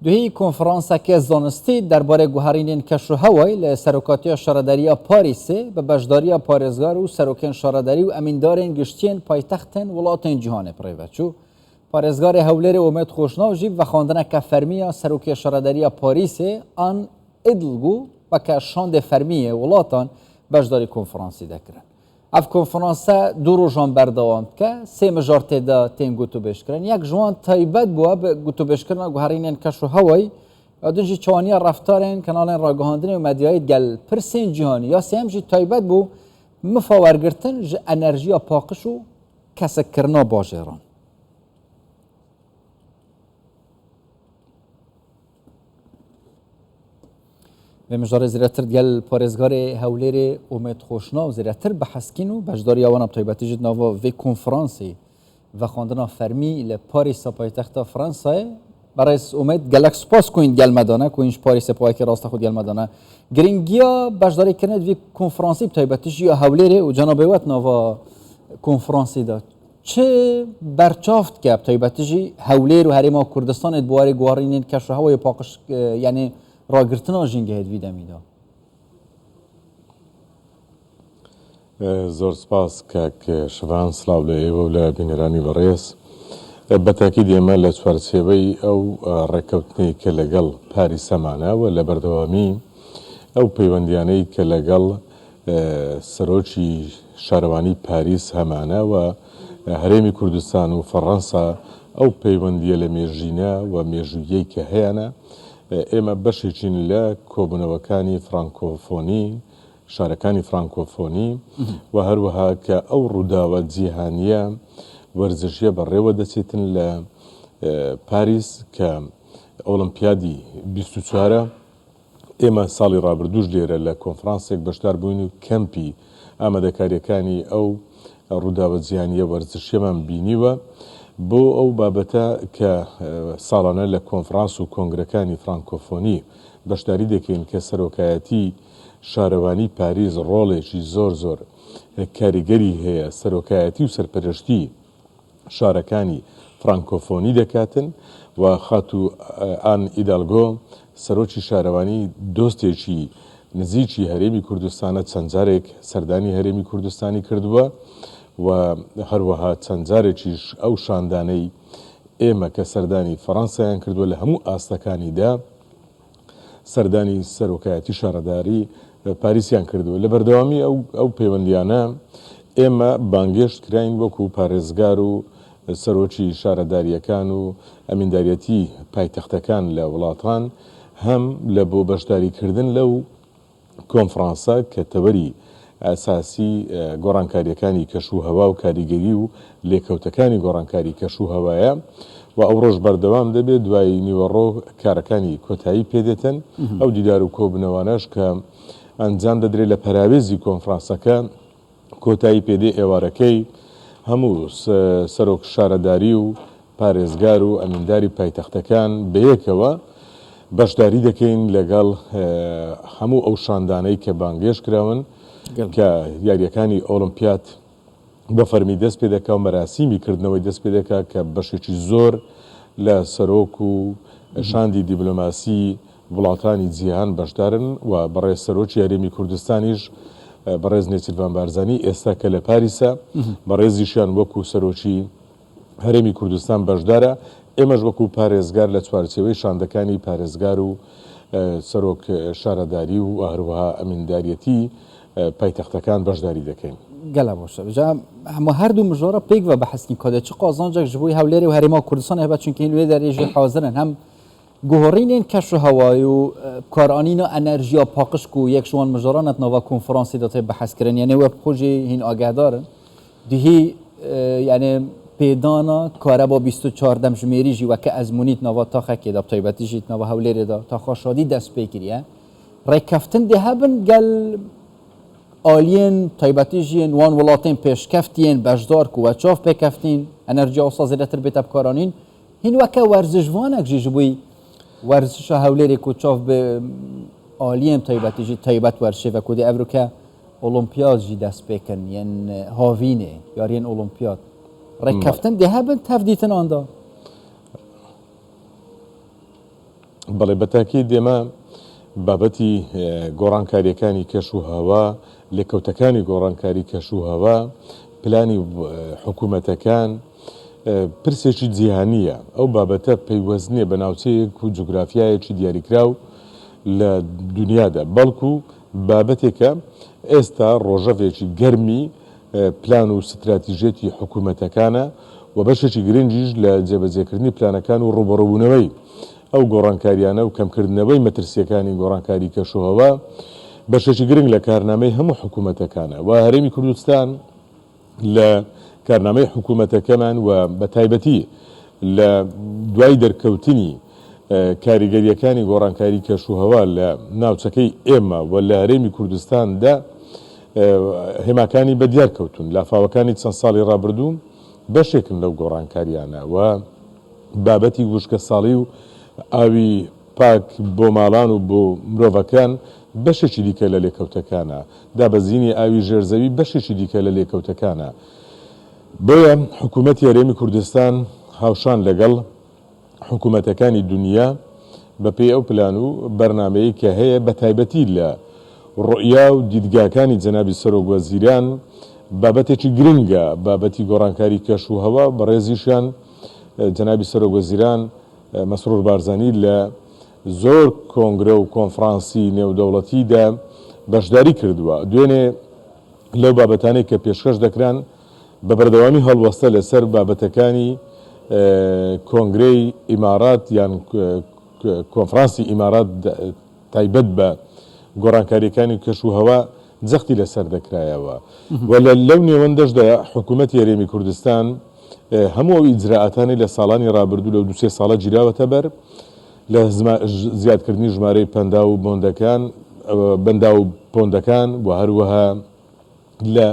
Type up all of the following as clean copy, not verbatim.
دوی کنفرانس که زانستی درباره گوهرین کشف هوایی لسروکاتی شارداری پاریس به بجداری پارێزگار و سروکن شارداری و امیندارین گشتین پایتختن ولاتین جهان پریوچو پارێزگار هولر امید خوشناو جیب و خواندن که فرمی سروکی شارداری پاریس آن ادلگو و که شاند فرمی ولاتان بجداری کنفرانسی دکرن. اف کنفرانس دو روزان بردوام که سه مجارت دا تیم گوتو بشکرن یک جوان تایبت بوا به گوتو بشکرن گوهرین کشف هوایی و دونجی چوانی رفتارن کانال راگهاندن و مدیای گل پرسین جهانی یا سیم جی تایبت بو مفاورگرتن ج انرژی پاکش و کسک کرنا باجران. به مجار زیراتر دیال پارێزگار هولر امید خوشناو زیراتر بحثکین و بجداری آوان تایبتی جد نوا و کنفرانسی و خواندن فرمی لپاریس پایتخت فرانسه برای امید گلک سپاس کوین گل مدانه کوینش پاریس پای که راست خود گل مدانه گرینگیا بجداری کند وی کنفرانسی تایبتیش یا هولر و جناب وقت نوا کنفرانسی داد چه برچافت که تایبتیجی هولر و هریما کردستان ادواری گوارینین کشف هوای پاکش یعنی راگرتنا جنگه هدویده میده. زور سپاس که شوان سلاو لی و لی بینرانی بریس بتاکید اما لچوارچێوەی او ڕێکەوتنەی کە لەگەڵ پاریسە ماناوە لە بەردەوامی ئەو پەیوەندیانەی کە لەگەڵ سەرۆکی شارەوانی پاریس هەماناوە هەرێمی کوردستان و فەڕەنسا ئەو پەیوەندیە لە مێژینە و مێژوویەی کە هەیەە ئێمە بەشێکین لە کۆبوونەوەکانی فرانکۆفۆنی شارەکانی فرانکۆفۆنی و هەروەها کە ئەو ڕووداوە جیهانیە وەرزشیە بەڕێوە دەچێتن لە پاریس کە ئۆلمپیادی 24 ئێمە ساڵی ڕابردووش لێرە لە کۆنفرانسێک بەشدار بووین و کەمپی ئامادەکاریەکانی ئەو ڕووداوە جیهانیە وەرزشیەمان بینیوە بۆ ئەو بابەتە کە ساڵانە لە کۆنفرانس و کۆنگرەکانی فرانکۆفۆنی بەشداری دەکەین کە سەرۆکایەتی شارەوانی پاریس ڕۆڵێکی زۆر زۆر کاریگەری هەیە سەرۆکایەتی و سەرپەرشتی شارەکانی فرانکۆفۆنی دەکاتن و خاتو ئان ئیدالگۆ سەرۆکی شارەوانی دۆستێکی نزیکی هەرێمی کوردستانە چەند جارێک سەردانی هەرێمی کوردستانی کردووە و هەروەها چەند جارێکیش ئەو شاندانەی ئێمە کە سەردانی فەڕەنسایان کردووە لە هەموو ئاستەکانیدا سەردانی سەرۆکایەتی شارەداری پاریسیان کردووە لە بەردەوامی ئەو پەیوەندیانە ئێمە بانگێشت کراین وەکو پارێزگار و سەرۆکی شارەداریەکان و ئەمینداریەتی پایتەختەکان لە وڵاتان هەم لە بۆ بەشداریکردن لەو کۆنفرانسە کە تەوەری ئاساسی گۆڕانکاریەکانی کەشوهەوا و کاریگەری و لێکەوتەکانی گۆڕانکاری کەشوهەوایە و ئەو ڕۆژ بەردەوام دەبێت دوای نیوەڕۆ کارەکانی کۆتایی پێدێتن ئەو دیدار و کۆبنەوانەش کە ئەنجام دەدرێت لە پەراوێزی کۆنفرانسەکە کۆتایی پێدێ ئێوارەکەی هەموو سەرۆک شارەداری و پارێزگار و ئەمینداری پایتەختەکان بەیەکەوە بەشداری دەکەین لەگەڵ هەموو ئەو شاندانەی کە بانگێش کراون کە یاریەکانی ئۆلمپیاد بە فەرمی دەست پێ دەکا و مەراسیمی کردنەوەی دەست پێ دەکا کە بەشێکی زۆر لە سەرۆک و شاندی دیبلۆماسی وڵاتانی جیهان بەشدارن و بەڕێز سەرۆکی هەرێمی کوردستانیش بەڕێز نێچیروان بارزانی ئێستا کە لە پاریسە بەڕێزیشیان وەکو سەرۆکی هەرێمی کوردستان بەشدارە ئێمەش وەکو پارێزگار لە چوارچێوەی شاندەکانی پارێزگار و سەرۆک شارەداری و هەروەها ئەمینداریەتی پایتەختەکان بەشداری دەکەین. گەلە باشە بجا هەموو هەردوو مژۆرە پێک بە بەحەسنی کۆدە چ قازانجێک ji بۆی هەولێری و هەرێما کوردستان هەبە چونکە هین لێ دەرێژێ حاضرن هەم گوهڕینên کەشف هەوای و کارانîna enerjiya paqij ku yek ji wan mijaran et nava konferansê de tê behezkirin yani we xujê hîn agedarin dihî yani pêdana kareba 24 demjimêrî jî weke ezmûnît nava taxekê de taybetî jî nava hewlêrê de taxa şadî dest pê kiriye rêkeftin dê hebin gel aliyên taybetî jiyên wan welatên pêşkeftiyên bejdar ku we çav pêkeftin enerjiya wisa zêdetir bê tevkaranîn hîn weke werzijvanek jî ji bo ورزش هولری کوچاف به عالیم تایبتی جی تایبت ورشه و کودی افریقا المپیاد جی دست بکن یعنی هاوینه یارین المپیاد رکفتن ده هم تفدیتن آندا بەڵێ بەتاکی دێمە بابەتی گۆڕانکاریەکانی کەش و هەوا لێکەوتەکانی گۆڕانکاری کەش و هەوا پلانی حکوومەتەکان پرسێکی جیهانیە ئەو بابەتە پەیوەستنیە بە ناوچەیەک و جوگرافیایەکی دیاریکراو لە دنیادا بەڵکو بابەتێکە ئێستا ڕۆژەڤێکی گەرمی پلان و ستراتیژێتی حکوومەتەکانە و بەشێکی گرنگیش لە جێبەجێکردنی پلانەکان و ڕوبەڕووبوونەوەی ئەو گۆڕانکاریانە و کەمکردنەوەی مەترسیەکانی گۆڕانکاری کەشوهەوا بەشێکی گرنگ لە کارنامەی هەموو حکوومەتەکانە و هەرێمی کوردستان لە کارنامەی حکوومەتەکەمان و بە تایبەتی لە دوای دەرکەوتنی کاریگەریەکانی گۆڕانکاری کەشوهەوا لە ناوچەکەی ئێمە و لە هەرێمی کوردستاندا هێماکانی بەدیار کەوتون لافاوەکانی چەند ساڵی ڕابردوو بەشێکن لەو گۆڕانکاریانە و بابەتی وشکە ساڵی و ئاوی پاک بۆ ماڵان و بۆ مرۆڤەکان بەشێکی دیکە لە لێکەوتەکانە دابەزینی ئاوی ژێرزەوی بەشێکی دیکە لە لێکەوتەکانە بۆیە حکوومەتی هەرێمی کوردستان هاوشان لەگەڵ حکوومەتەکانی دنیا بەپێی ئەو پلان و بەرنامەیە کە هەیە بە تایبەتی لە ڕۆیا و دیدگاکانی جەنابی سەرۆکوەزیران بابەتێکی گرنگە بابەتی گۆڕانکاری کەش و هەوا بەڕێزیشان جەنابی سەرۆکوەزیران مەسرور بارزانی لە زۆر کۆنگرە و کۆنفرانسی نێودەوڵەتیدا بەشداری کردووە دوێنێ لەو بابەتانەی کە پێشکەش دەکران بە بەردەوامی هەڵوەستە لەسەر بابەتەکانی کۆنگرەی ئیمارات یان کۆنفرانسی ئیمارات تایبەت بە گۆڕانکاریەکانی کەش و هەوا جەختی لەسەر دەکرایەوە و لەو نێوەندەشدا حکوومەتی هەرێمی کوردستان هەموو ئەو ئیجراعاتانی لە ساڵانی ڕابردوو لە 2-3 ساڵە گیراوەتە بەر لە زیادکردنی ژمارەی پەندا و بۆندەکان بەندا و پۆندەکان و هەروەها لە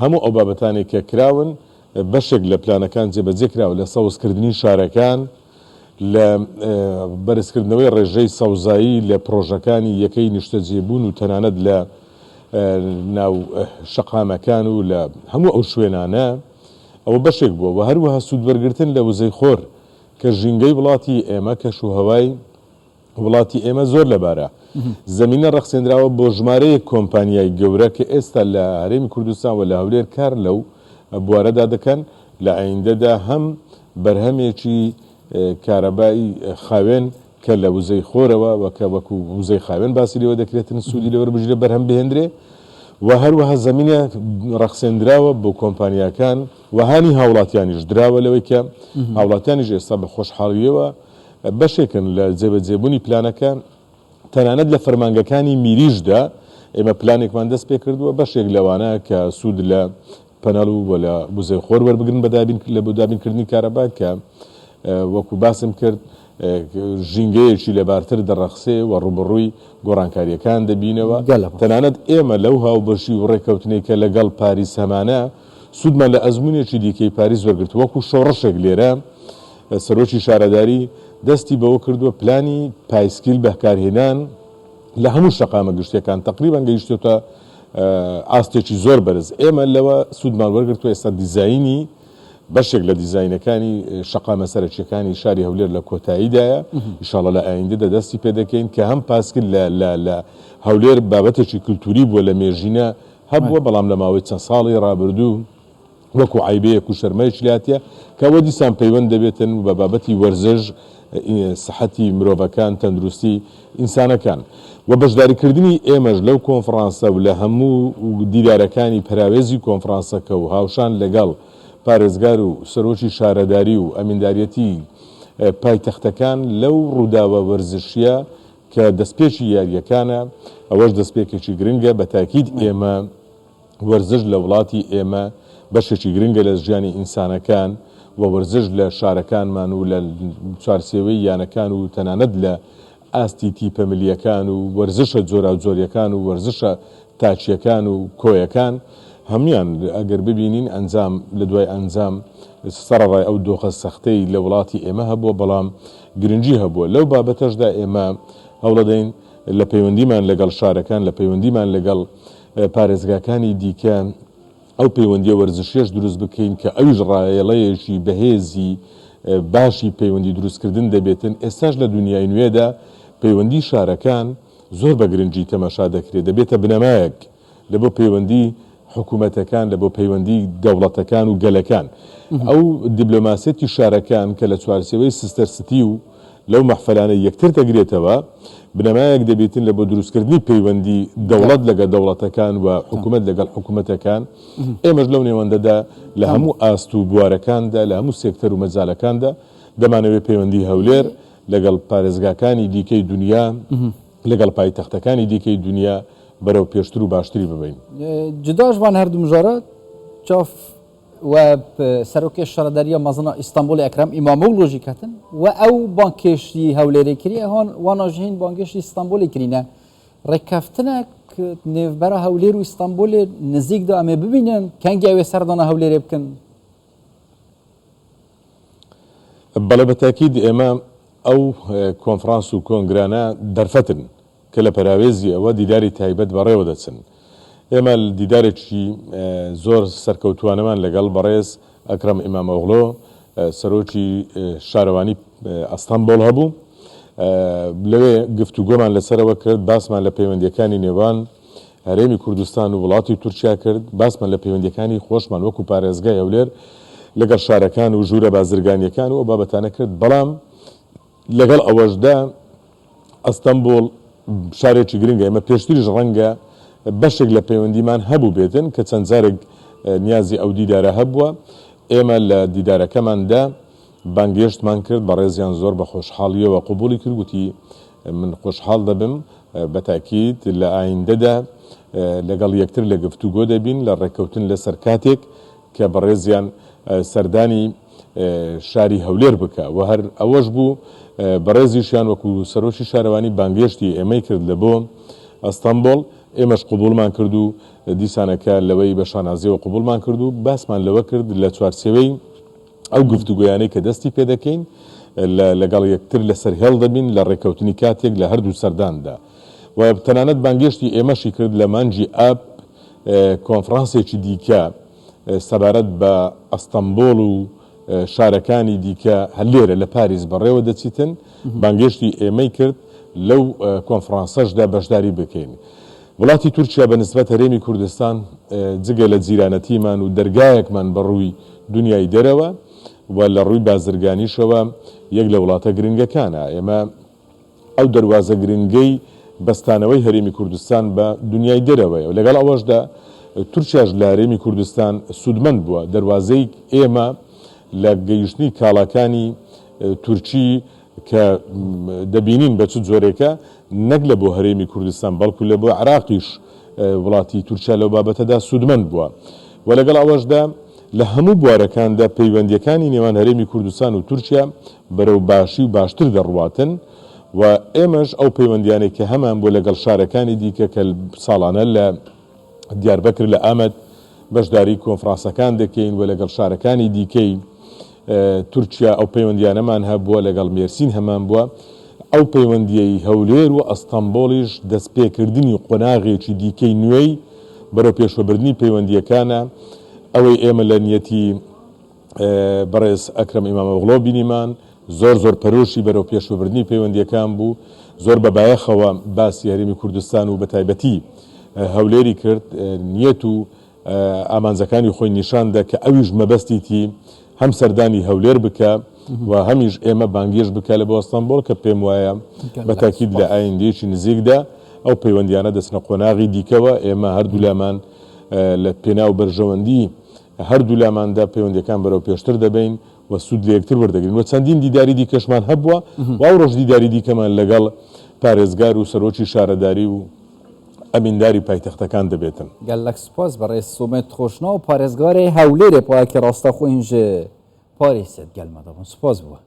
هەموو ئەو بابەتانی کە کراون بەشێک لە پلانەکان جێبەجێ کراوە لە سەوزکردنی شارەکان لە بەرزکردنەوەی ڕێژەی سەوزایی لە پرۆژەکانی یەکەی نیشتەجێبوون و تەنانەت لە ناو شەقامەکان و لە هەموو ئەو شوێنانە ئەوە بەشێک بووە و هەروەها سوودوەرگرتن لە وزەی خۆر کە ژینگەی وڵاتی ئێمە کەش و هەوای وڵاتی ئێمە زۆر لەبارە زەمینە ڕەخسێنراوە بۆ ژمارەیە کۆمپانیای گەورە کە ئێستا لە هەرێمی کوردستان و لە هەولێر کار لەو بوارەدا دەکەن لە ئایندەدا هەم بەرهەمێکی کارەبایی خاوێن کە لە وزەی خۆرەوە وەکە وەکو وزەی خاوێن باسی لێوە دەکرێتن سوودی لەوە بژرە بەرهەم بهێندرێ و هەروەها زەمینە ڕەخسێنراوە بۆ کۆمپانیاکان وهانی هاوڵاتیانیش دراوە لەوەی کە هاوڵاتیانیش ئێستا بە خۆشحاڵیەوە بەشێکن لە جێبەجێبوونی پلانەکە تەنانەت لە فەرمانگەکانی میریشدا ئێمە پلانێکمان دەست پێ کردووە بەشێک لەوانە کە سوود لە پەنەڵ و لە وزەی خۆر وەربگرن لە بۆ دابینکردنی کارەبا کە وەکو باسم کرد ژینگەیەکی لەبارتر دەڕەخسێ و ڕوبڕووی گۆڕانکاریەکان دەبینەوە تەنانەت ئێمە لەو هاوبەشی و ڕێکەوتنێک کە لەگەڵ پاریس هەمانە سوودمان لە ئەزمونێکی دیکەی پاریس وەرگرت وەکو شۆڕشێک لێرە سەرۆکی شارەداری دەستی بەوە کردووە پلانی پایسکیل بەکارهێنان لە هەموو شەقامە گشتیەکان تقریبان گەیشتێتە ئاستێکی زۆر بەرز ئێمە لەوە سوودمان وەرگرتووە ئێستا دیزاینی بەشێک لە دیزاینەکانی شەقامە سەرەکیەکانی شاری هەولێر لە کۆتاییدایە ئینشاڵڵا لە ئایندەدا دەستی پێ دەکەین کە هەم پاسکل لە هەولێر بابەتێکی کولتوری بووە لە مێژینە هەبووە بەڵام لە ماوەی چەند ساڵی ڕابردوو وەکو عیبەیەک و شەرمەیەکی لاتیە کەوە دیسان پەیوەند دەبێتن بە بابەتی وەرزش سەحەتی مرۆڤەکان تەندروستی ئینسانەکان و بەشداریکردنی ئێمەش لەو کۆنفرانسە و لە هەموو دیدارەکانی پراوێزی کۆنفرانسەکە و هاوشان لەگەڵ پارێزگار و سەرۆکی شارەداری و ئەمینداریەتی پایتەختەکان لەو ڕووداوە وەرزشیە کە دەستپێکی یاریەکانە ئەوەش دەستپێکێکی گرنگە بە تاکید ئێمە وەرزش لە وڵاتی ئێمە بەشێکی گرنگە لە ژیانی ئینسانەکان و وەرزش لە شارەکانمان و لە چوارسێوەی یانەکان و تەنانەت لە ئاستی تیپەملیەکان و وەرزشە جۆرا جۆریەکان و وەرزشە تاچیەکان و کۆیەکان هەمویان ئەگەر ببینین ئەنجام لە دوای ئەنجام سەرڕای ئەو دۆخە سەختەی لە وڵاتی ئێمە هەبووە بەڵام گرنگی هەبووە لەو بابەتەشدا ئێمە هەوڵەدەین لە پەیوەندیمان لەگەڵ شارەکان لە پەیوەندیمان لەگەڵ پارێزگاکانی دیکە ئەو پەیوەندیە وەرزشیەش دروست بکەین کە ئەویش ڕایەڵەیەکی بەهێزی باشی پەیوەندی دروستکردن دەبێتن ئێستاش لە دنیای نوێدا پەیوەندی شارەکان زۆر بە گرنگی تەماشا دەکرێت دەبێتە بنەمایەک لە بۆ پەیوەندی حکوومەتەکان لە بۆ پەیوەندی دەوڵەتەکان و گەلەکان ئەو دیبلۆماسیەتی شارەکان کە لە چوارچێوەی سیستەر سیتی و لەو مەحفەلانە یەکتر دەگرێتەوە بنەمایەک دەبێتن لە بۆ دروستکردنی پەیوەندی دەوڵەت لەگەڵ دەوڵەتەکان و حکوومەت لەگەڵ حکوومەتەکان ئێمەش لەو نێوەندەدا لە هەموو ئاست و بوارەکاندا لە هەموو سێکتەر و مەجالەکاندا دەمانەوێت پەیوەندی هەولێر لەگەڵ پارێزگاکانی دیکەی دنیا لەگەڵ پایتەختەکانی دیکەی دنیا بەرەو پێشتر و باشتری ببین. جداش وان هەردوو مژارە چاف و سەرۆکی شارەداریە مەزنە ئیستانبولی ئەکرەم ئیمامۆغڵۆژی کەتن و ئەو بانکێشتی هەولێرێ کردی هەن واناژین بانگێشتی ئیستانبولی کردینە ڕێککەفتنێک نێڤبەرە هەولێر و ئیستانبولی نزیکدا ئەمێ ببینن کەنگی ئەوێ سەردانە هەولێرێ بکەن. بەڵێ بەتاکید ئێمە ئەو کۆنفرانس و کۆنگرانە دەرفەتن کە لە پەراوێزی ئەوە دیداری تایبەت بەڕێوە دەچن. ئێمە دیدارێکی زۆر سەرکەوتوانەمان لەگەڵ بەڕێز ئەکرەم ئیمامۆغڵۆ سەرۆکی شارەوانی ئەستانبۆڵ هەبوو لەوێ گفتوگۆمان لەسەرەوە کرد باسمان لە پەیوەندیەکانی نێوان هەرێمی کوردستان و وڵاتی تورکیا کرد باسمان لە پەیوەندیەکانی خۆشمان وەکو پارێزگای هەولێر لەگەڵ شارەکان و ژوورە بازرگانیەکان و بابەتانە کرد بەڵام لەگەڵ ئەوەشدا ئەستانبۆڵ شارێکی گرنگە ئێمە پێشتریش ڕەنگە بەشێک لە پەیوەندیمان هەبوو بێتن کە چەند جارێک نیازی ئەو دیدارە هەبووە ئێمە لە دیدارەکەماندا بانگێشتمان کرد بە ڕێزیان زۆر بە خۆشحاڵیەوە قبولی کرد گوتی من خۆشحاڵ دەبم بە تاکید لە ئایندەدا لەگەڵ یەکتر لە گفتوگۆ دەبین لە ڕێککەوتن لەسەر کاتێک کە بە ڕێزیان سەردانی شاری هەولێر بکە و هەر ئەوەش بوو بەڕێزیشیان وەکو سەرۆکی شارەوانی بانگێشتی ئێمەی کرد لە بۆ ئەستانبۆڵ ئێمەش قبولمان کرد و دیسانەکە لەوەی بە شانازیەوە قبولمان کرد و باسمان لەوە کرد لە چوارچێوەی ئەو گفتوگویانەی کە دەستی پێ دەکەین لەگەڵ یەکتر لەسەر هێڵ دەبین لە ڕێککەوتنی کاتێک لە هەردوو سەرداندا و تەنانەت بانگێشتی ئێمەشی کرد لە مانجی ئاب کۆنفرانسێکی دیکە سەبارەت بە ئەستانبۆڵ و شارەکانی دیکە هەلێرە لە پاریس بەڕێوە دەچیتن بانگێشتی ئێمەی کرد لەو کۆنفرانسەشدا بەشداری بکەین. وڵاتی تورکیا بە نسبەت هەرێمی کوردستان جگە لە جیرانەتیمان و دەرگایەکمان بەڕووی دنیای دەرەوە و لە ڕووی بازرگانیشەوە یەک لە وڵاتە گرنگەکانە ئێمە ئەو دەواازە گرنگەی بەستانەوەی هەرێمی کوردستان بە دنیای دەرەوەی و لەگەڵ ئەوەشدا تورکیاش لە هەرێمی کوردستان سوودمەند بووە دەواازەی ئێمە لە گەیشتنی کاڵاکانی تورکی کە دەبینین بە چ جۆرێکە نەک لە بۆ هەرێمی کوردستان بەڵکو لە بۆ عراقیش وڵاتی تورکیا لەو بابەتەدا سوودمەند بووە و لەگەڵ ئەوەشدا لە هەموو بوارەکاندا پەیوەندیەکانی نێوان هەرێمی کوردستان و تورکیا بەرەو باشی و باشتر دەڕواتن و ئێمەش ئەو پەیوەندیانێک کە هەمان بۆ لەگەڵ شارەکانی دیکە کە ساڵانە لە دیاربەکر لە ئامەد بەشداری کۆنفرانسەکان دەکەین و لەگەڵ شارەکانی دیکەی تورکیا ئەو پەیوەندیانەمان هەبووە لەگەڵ مێرسین هەمان بووە ئەو پەیوەندیەی هەولێر و ئەستانبۆڵیش دەستپێکردنی قۆناغێکی دیکەی نوێی بەرەو پێشوەبردننی پەیوەندیەکانە ئەوەی ئێمە لە نیەتی بەڕێز ئەکرەم ئیمامۆغڵۆ بینیمان زۆر پەرۆشی بەرەو پێشوەبردننی پەیوەندیەکان بوو زۆر بەبایەخەوە باسی هەرێمی کوردستان و بەتایبەتی هەولێری کرد نیەت و ئامانجەکانی خۆی نیشاندا کە ئەویش مەبەستیتی هەم سەردانی هەولێر بکە و هەمیش ئێمە بانگێش بکە لە بۆ ئەستانبۆڵ کە پێم وایە بەتاکید لە ئایندێکی نزیکدا ئەو پەیوەندیانە دەچنە قۆناغی دیکەوە ئێمە هەردوو لامان لە پێناو بەرژەوەندی هەردوو لاماندا پەیوەندیەکان بەرەو پێشتر دەبین و سوود لە یەکتر وەردەگرین و چەندین دیداری دیکەشمان هەبووە و ئەو ڕۆژ دیداری دیکەمان لەگەڵ پارێزگار و سەرۆکی شارەداری و ئەمینداری پایتەختەکان دەبێتن. گەلک سپاس بەڕێز سومێت خۆشنا و پارێزگارێ هەولێرێ پایەکی ڕاستەخۆ ئینژە پارێزێت گەلمەدەبوون سپاس بووە.